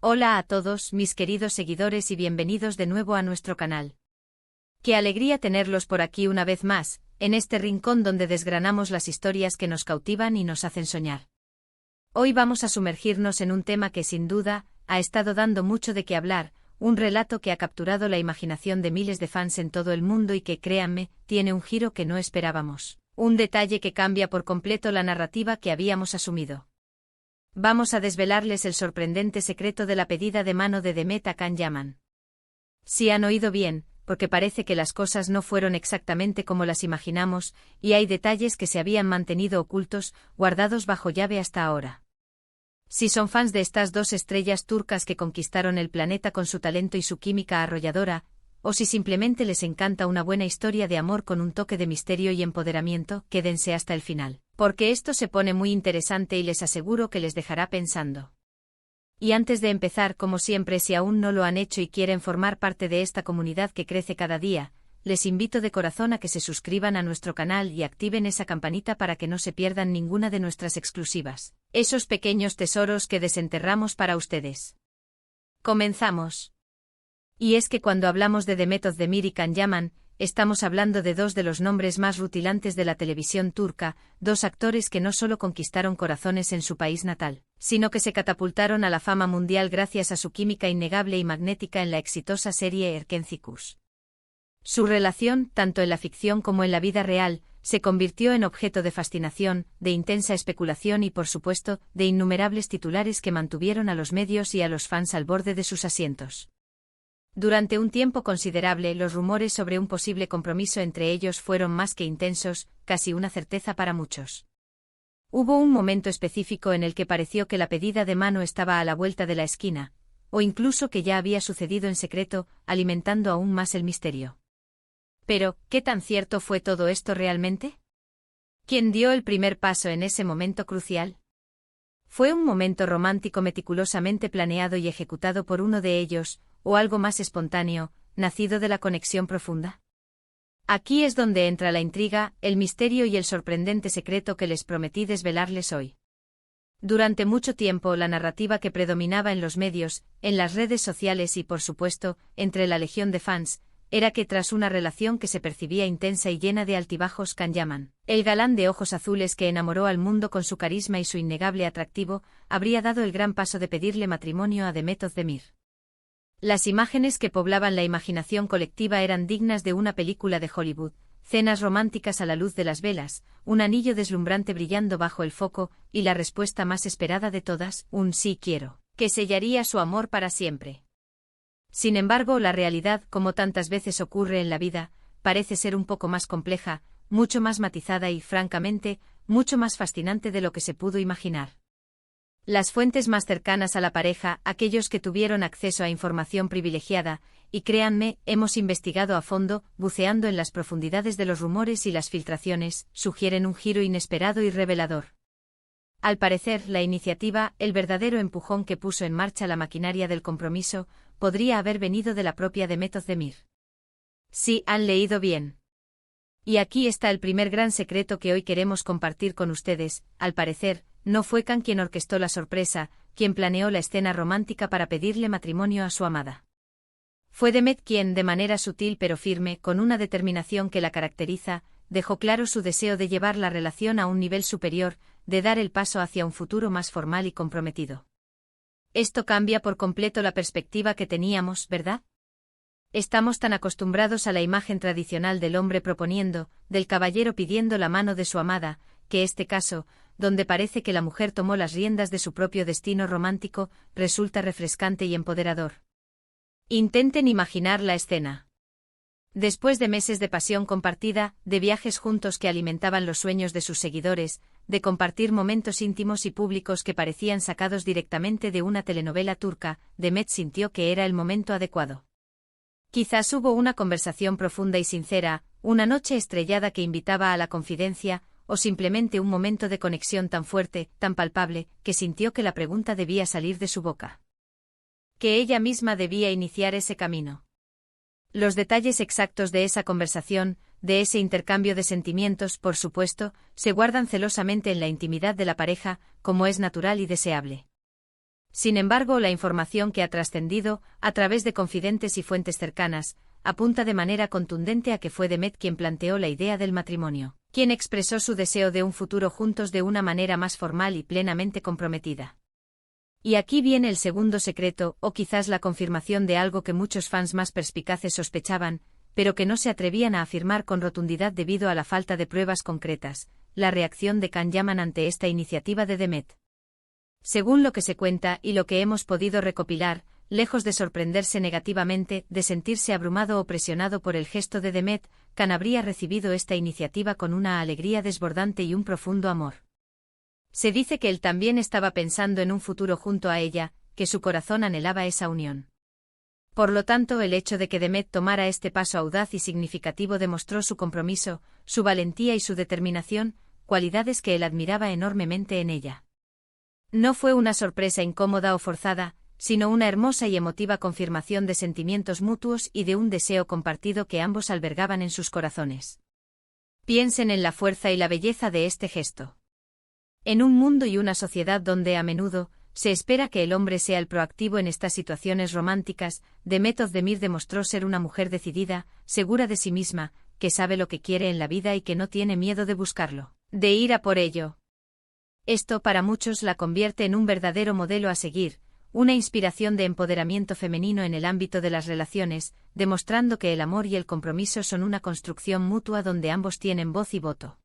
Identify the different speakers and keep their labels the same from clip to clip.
Speaker 1: Hola a todos, mis queridos seguidores, y bienvenidos de nuevo a nuestro canal. Qué alegría tenerlos por aquí una vez más, en este rincón donde desgranamos las historias que nos cautivan y nos hacen soñar. Hoy vamos a sumergirnos en un tema que sin duda ha estado dando mucho de qué hablar, un relato que ha capturado la imaginación de miles de fans en todo el mundo y que, créanme, tiene un giro que no esperábamos, un detalle que cambia por completo la narrativa que habíamos asumido. Vamos a desvelarles el sorprendente secreto de la pedida de mano de Demet a Can Yaman. Sí han oído bien, porque parece que las cosas no fueron exactamente como las imaginamos, y hay detalles que se habían mantenido ocultos, guardados bajo llave hasta ahora. Si son fans de estas dos estrellas turcas que conquistaron el planeta con su talento y su química arrolladora, o si simplemente les encanta una buena historia de amor con un toque de misterio y empoderamiento, quédense hasta el final, porque esto se pone muy interesante y les aseguro que les dejará pensando. Y antes de empezar, como siempre, si aún no lo han hecho y quieren formar parte de esta comunidad que crece cada día, les invito de corazón a que se suscriban a nuestro canal y activen esa campanita para que no se pierdan ninguna de nuestras exclusivas, esos pequeños tesoros que desenterramos para ustedes. Comenzamos. Y es que cuando hablamos de Demet Özdemir y Can Yaman, estamos hablando de dos de los nombres más rutilantes de la televisión turca, dos actores que no solo conquistaron corazones en su país natal, sino que se catapultaron a la fama mundial gracias a su química innegable y magnética en la exitosa serie Erkenci. Su relación, tanto en la ficción como en la vida real, se convirtió en objeto de fascinación, de intensa especulación y, por supuesto, de innumerables titulares que mantuvieron a los medios y a los fans al borde de sus asientos. Durante un tiempo considerable, los rumores sobre un posible compromiso entre ellos fueron más que intensos, casi una certeza para muchos. Hubo un momento específico en el que pareció que la pedida de mano estaba a la vuelta de la esquina, o incluso que ya había sucedido en secreto, alimentando aún más el misterio. Pero, ¿qué tan cierto fue todo esto realmente? ¿Quién dio el primer paso en ese momento crucial? ¿Fue un momento romántico meticulosamente planeado y ejecutado por uno de ellos, o algo más espontáneo, nacido de la conexión profunda? Aquí es donde entra la intriga, el misterio y el sorprendente secreto que les prometí desvelarles hoy. Durante mucho tiempo la narrativa que predominaba en los medios, en las redes sociales y por supuesto, entre la legión de fans, era que tras una relación que se percibía intensa y llena de altibajos, Can Yaman, el galán de ojos azules que enamoró al mundo con su carisma y su innegable atractivo, habría dado el gran paso de pedirle matrimonio a Demet Özdemir. Las imágenes que poblaban la imaginación colectiva eran dignas de una película de Hollywood, cenas románticas a la luz de las velas, un anillo deslumbrante brillando bajo el foco, y la respuesta más esperada de todas, un sí quiero, que sellaría su amor para siempre. Sin embargo, la realidad, como tantas veces ocurre en la vida, parece ser un poco más compleja, mucho más matizada y, francamente, mucho más fascinante de lo que se pudo imaginar. Las fuentes más cercanas a la pareja, aquellos que tuvieron acceso a información privilegiada, y créanme, hemos investigado a fondo, buceando en las profundidades de los rumores y las filtraciones, sugieren un giro inesperado y revelador. Al parecer, la iniciativa, el verdadero empujón que puso en marcha la maquinaria del compromiso, podría haber venido de la propia Demet Özdemir. Sí, han leído bien. Y aquí está el primer gran secreto que hoy queremos compartir con ustedes. Al parecer, no fue Can quien orquestó la sorpresa, quien planeó la escena romántica para pedirle matrimonio a su amada. Fue Demet quien, de manera sutil pero firme, con una determinación que la caracteriza, dejó claro su deseo de llevar la relación a un nivel superior, de dar el paso hacia un futuro más formal y comprometido. Esto cambia por completo la perspectiva que teníamos, ¿verdad? Estamos tan acostumbrados a la imagen tradicional del hombre proponiendo, del caballero pidiendo la mano de su amada, que este caso, donde parece que la mujer tomó las riendas de su propio destino romántico, resulta refrescante y empoderador. Intenten imaginar la escena. Después de meses de pasión compartida, de viajes juntos que alimentaban los sueños de sus seguidores, de compartir momentos íntimos y públicos que parecían sacados directamente de una telenovela turca, Demet sintió que era el momento adecuado. Quizás hubo una conversación profunda y sincera, una noche estrellada que invitaba a la confidencia, o simplemente un momento de conexión tan fuerte, tan palpable, que sintió que la pregunta debía salir de su boca. Que ella misma debía iniciar ese camino. Los detalles exactos de esa conversación, de ese intercambio de sentimientos, por supuesto, se guardan celosamente en la intimidad de la pareja, como es natural y deseable. Sin embargo, la información que ha trascendido, a través de confidentes y fuentes cercanas, apunta de manera contundente a que fue Demet quien planteó la idea del matrimonio, quien expresó su deseo de un futuro juntos de una manera más formal y plenamente comprometida. Y aquí viene el segundo secreto, o quizás la confirmación de algo que muchos fans más perspicaces sospechaban, pero que no se atrevían a afirmar con rotundidad debido a la falta de pruebas concretas: la reacción de Can Yaman ante esta iniciativa de Demet. Según lo que se cuenta y lo que hemos podido recopilar, lejos de sorprenderse negativamente, de sentirse abrumado o presionado por el gesto de Demet, Can habría recibido esta iniciativa con una alegría desbordante y un profundo amor. Se dice que él también estaba pensando en un futuro junto a ella, que su corazón anhelaba esa unión. Por lo tanto, el hecho de que Demet tomara este paso audaz y significativo demostró su compromiso, su valentía y su determinación, cualidades que él admiraba enormemente en ella. No fue una sorpresa incómoda o forzada, sino una hermosa y emotiva confirmación de sentimientos mutuos y de un deseo compartido que ambos albergaban en sus corazones. Piensen en la fuerza y la belleza de este gesto. En un mundo y una sociedad donde a menudo se espera que el hombre sea el proactivo en estas situaciones románticas, Demet Özdemir demostró ser una mujer decidida, segura de sí misma, que sabe lo que quiere en la vida y que no tiene miedo de buscarlo, de ir a por ello. Esto para muchos la convierte en un verdadero modelo a seguir, una inspiración de empoderamiento femenino en el ámbito de las relaciones, demostrando que el amor y el compromiso son una construcción mutua donde ambos tienen voz y voto.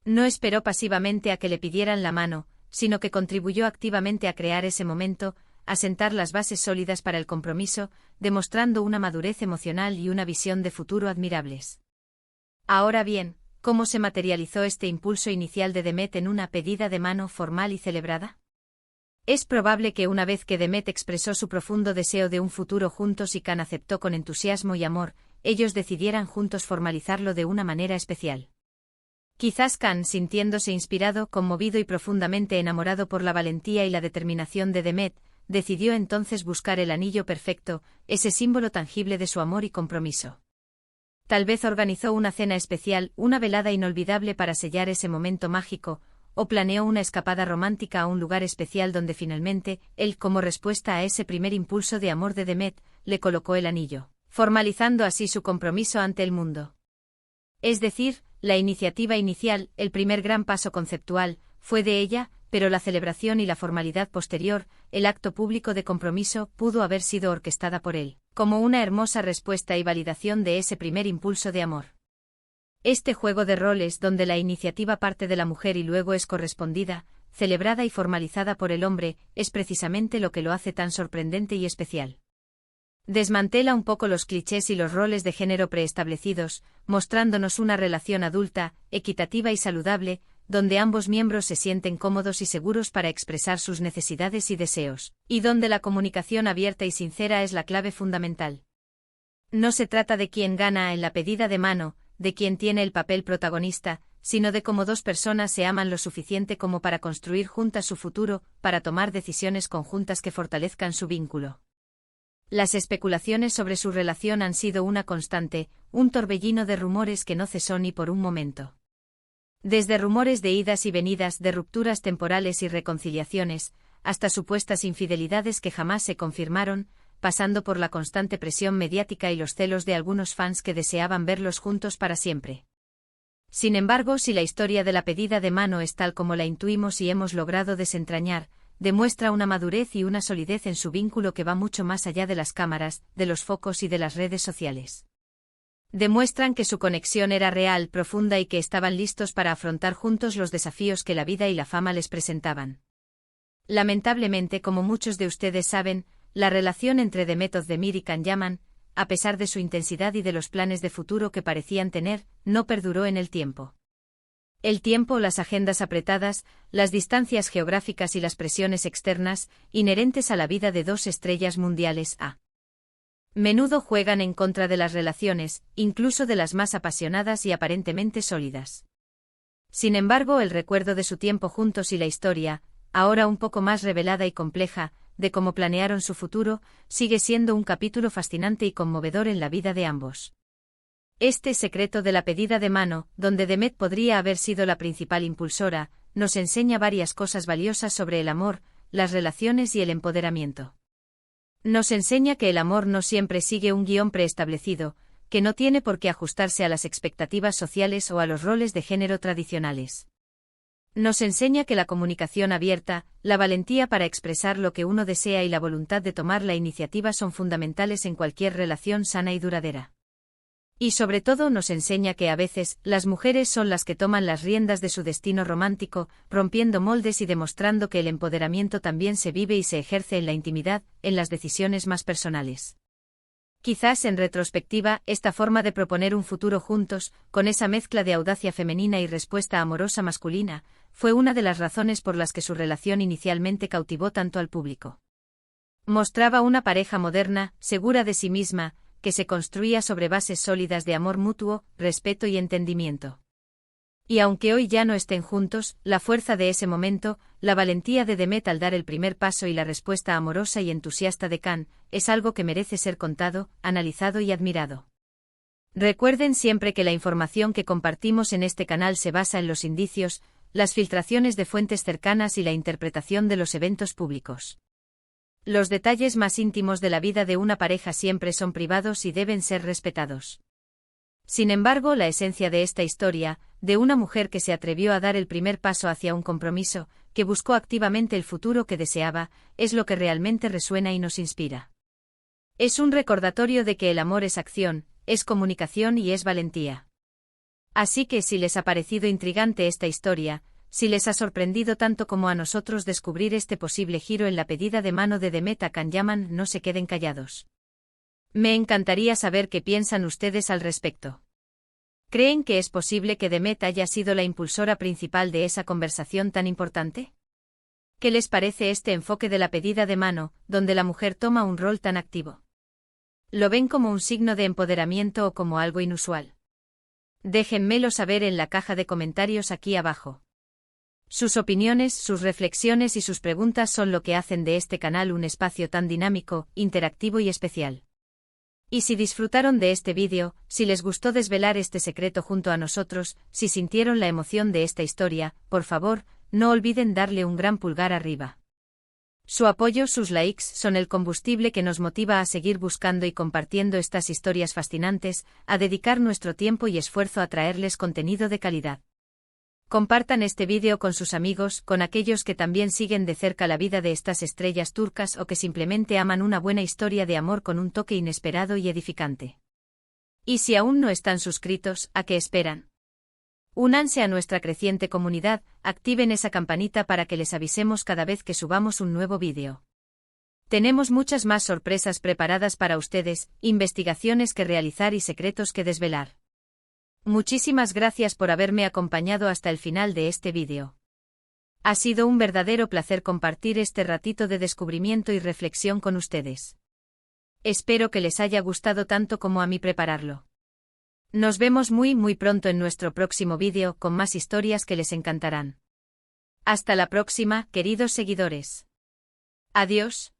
Speaker 1: No esperó pasivamente a que le pidieran la mano, sino que contribuyó activamente a crear ese momento, a sentar las bases sólidas para el compromiso, demostrando una madurez emocional y una visión de futuro admirables. Ahora bien, ¿cómo se materializó este impulso inicial de Demet en una pedida de mano formal y celebrada? Es probable que una vez que Demet expresó su profundo deseo de un futuro juntos y Can aceptó con entusiasmo y amor, ellos decidieran juntos formalizarlo de una manera especial. Quizás Can, sintiéndose inspirado, conmovido y profundamente enamorado por la valentía y la determinación de Demet, decidió entonces buscar el anillo perfecto, ese símbolo tangible de su amor y compromiso. Tal vez organizó una cena especial, una velada inolvidable para sellar ese momento mágico, o planeó una escapada romántica a un lugar especial donde finalmente, él, como respuesta a ese primer impulso de amor de Demet, le colocó el anillo, formalizando así su compromiso ante el mundo. Es decir, la iniciativa inicial, el primer gran paso conceptual, fue de ella, pero la celebración y la formalidad posterior, el acto público de compromiso, pudo haber sido orquestada por él, como una hermosa respuesta y validación de ese primer impulso de amor. Este juego de roles donde la iniciativa parte de la mujer y luego es correspondida, celebrada y formalizada por el hombre, es precisamente lo que lo hace tan sorprendente y especial. Desmantela un poco los clichés y los roles de género preestablecidos, mostrándonos una relación adulta, equitativa y saludable, donde ambos miembros se sienten cómodos y seguros para expresar sus necesidades y deseos, y donde la comunicación abierta y sincera es la clave fundamental. No se trata de quién gana en la pedida de mano, de quién tiene el papel protagonista, sino de cómo dos personas se aman lo suficiente como para construir juntas su futuro, para tomar decisiones conjuntas que fortalezcan su vínculo. Las especulaciones sobre su relación han sido una constante, un torbellino de rumores que no cesó ni por un momento. Desde rumores de idas y venidas, de rupturas temporales y reconciliaciones, hasta supuestas infidelidades que jamás se confirmaron, pasando por la constante presión mediática y los celos de algunos fans que deseaban verlos juntos para siempre. Sin embargo, si la historia de la pedida de mano es tal como la intuimos y hemos logrado desentrañar, demuestra una madurez y una solidez en su vínculo que va mucho más allá de las cámaras, de los focos y de las redes sociales. Demuestran que su conexión era real, profunda y que estaban listos para afrontar juntos los desafíos que la vida y la fama les presentaban. Lamentablemente, como muchos de ustedes saben, la relación entre Demet Özdemir y Can Yaman, a pesar de su intensidad y de los planes de futuro que parecían tener, no perduró en el tiempo. El tiempo, las agendas apretadas, las distancias geográficas y las presiones externas, inherentes a la vida de dos estrellas mundiales a menudo juegan en contra de las relaciones, incluso de las más apasionadas y aparentemente sólidas. Sin embargo, el recuerdo de su tiempo juntos y la historia, ahora un poco más revelada y compleja, de cómo planearon su futuro, sigue siendo un capítulo fascinante y conmovedor en la vida de ambos. Este secreto de la pedida de mano, donde Demet podría haber sido la principal impulsora, nos enseña varias cosas valiosas sobre el amor, las relaciones y el empoderamiento. Nos enseña que el amor no siempre sigue un guión preestablecido, que no tiene por qué ajustarse a las expectativas sociales o a los roles de género tradicionales. Nos enseña que la comunicación abierta, la valentía para expresar lo que uno desea y la voluntad de tomar la iniciativa son fundamentales en cualquier relación sana y duradera. Y sobre todo nos enseña que a veces, las mujeres son las que toman las riendas de su destino romántico, rompiendo moldes y demostrando que el empoderamiento también se vive y se ejerce en la intimidad, en las decisiones más personales. Quizás en retrospectiva, esta forma de proponer un futuro juntos, con esa mezcla de audacia femenina y respuesta amorosa masculina, fue una de las razones por las que su relación inicialmente cautivó tanto al público. Mostraba una pareja moderna, segura de sí misma, que se construía sobre bases sólidas de amor mutuo, respeto y entendimiento. Y aunque hoy ya no estén juntos, la fuerza de ese momento, la valentía de Demet al dar el primer paso y la respuesta amorosa y entusiasta de Can, es algo que merece ser contado, analizado y admirado. Recuerden siempre que la información que compartimos en este canal se basa en los indicios, las filtraciones de fuentes cercanas y la interpretación de los eventos públicos. Los detalles más íntimos de la vida de una pareja siempre son privados y deben ser respetados. Sin embargo, la esencia de esta historia, de una mujer que se atrevió a dar el primer paso hacia un compromiso, que buscó activamente el futuro que deseaba, es lo que realmente resuena y nos inspira. Es un recordatorio de que el amor es acción, es comunicación y es valentía. Así que si les ha parecido intrigante esta historia, si les ha sorprendido tanto como a nosotros descubrir este posible giro en la pedida de mano de Demet a Can Yaman, no se queden callados. Me encantaría saber qué piensan ustedes al respecto. ¿Creen que es posible que Demet haya sido la impulsora principal de esa conversación tan importante? ¿Qué les parece este enfoque de la pedida de mano, donde la mujer toma un rol tan activo? ¿Lo ven como un signo de empoderamiento o como algo inusual? Déjenmelo saber en la caja de comentarios aquí abajo. Sus opiniones, sus reflexiones y sus preguntas son lo que hacen de este canal un espacio tan dinámico, interactivo y especial. Y si disfrutaron de este vídeo, si les gustó desvelar este secreto junto a nosotros, si sintieron la emoción de esta historia, por favor, no olviden darle un gran pulgar arriba. Su apoyo, sus likes, son el combustible que nos motiva a seguir buscando y compartiendo estas historias fascinantes, a dedicar nuestro tiempo y esfuerzo a traerles contenido de calidad. Compartan este vídeo con sus amigos, con aquellos que también siguen de cerca la vida de estas estrellas turcas o que simplemente aman una buena historia de amor con un toque inesperado y edificante. Y si aún no están suscritos, ¿a qué esperan? Únanse a nuestra creciente comunidad, activen esa campanita para que les avisemos cada vez que subamos un nuevo vídeo. Tenemos muchas más sorpresas preparadas para ustedes, investigaciones que realizar y secretos que desvelar. Muchísimas gracias por haberme acompañado hasta el final de este vídeo. Ha sido un verdadero placer compartir este ratito de descubrimiento y reflexión con ustedes. Espero que les haya gustado tanto como a mí prepararlo. Nos vemos muy pronto en nuestro próximo vídeo con más historias que les encantarán. Hasta la próxima, queridos seguidores. Adiós.